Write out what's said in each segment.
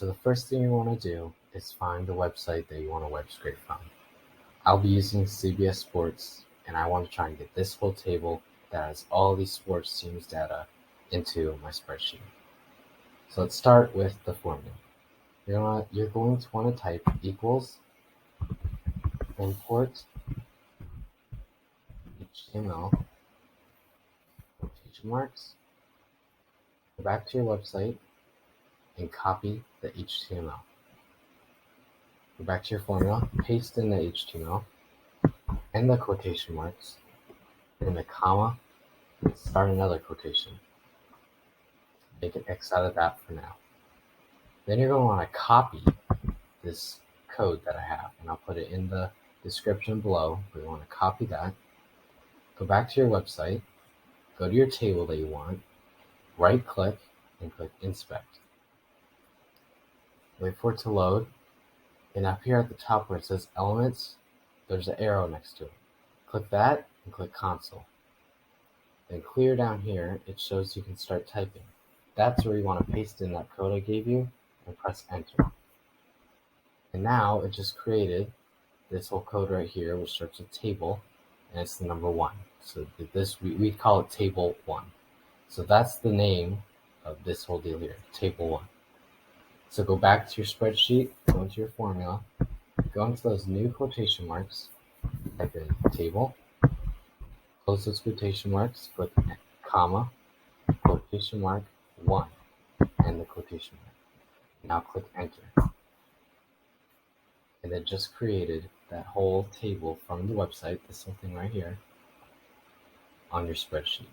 So the first thing you want to do is find the website that you want to web scrape from. I'll be using CBS Sports, and I want to try and get this whole table that has all these sports teams data into my spreadsheet. So let's start with the formula. You're going to want to type equals import HTML quotation marks. Go back to your website and copy the HTML. Go back to your formula, paste in the HTML and the quotation marks, and the comma, and start another quotation. Make an X out of that for now. Then you're going to want to copy this code that I have, and I'll put it in the description below, but you want to copy that. Go back to your website, go to your table that you want, right click, and click inspect. Wait for it to load, and up here at the top where it says elements, there's an arrow next to it. Click that and click console. Then clear down here, it shows you can start typing. That's where you want to paste in that code I gave you and press enter. And now it just created this whole code right here, which starts with table, and it's the number 1. So this we call it table 1. So that's the name of this whole deal here, table 1. So go back to your spreadsheet, go into your formula, go into those new quotation marks, type in table, close those quotation marks, click comma, quotation mark 1, and the quotation mark. Now click enter. And it just created that whole table from the website, this whole thing right here, on your spreadsheet.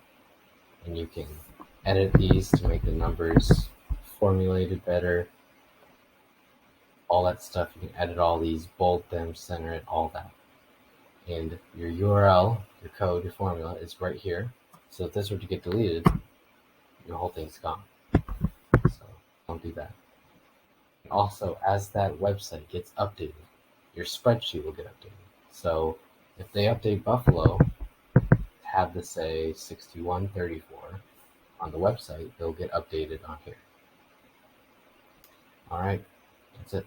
And you can edit these to make the numbers formulated better, all that stuff. You can edit all these, bold them, center it, all that. And your URL, your code, your formula is right here. So if this were to get deleted, your whole thing's gone. So don't do that. Also, as that website gets updated, your spreadsheet will get updated. So if they update Buffalo to have this say 6134 on the website, they'll get updated on here. All right, that's it.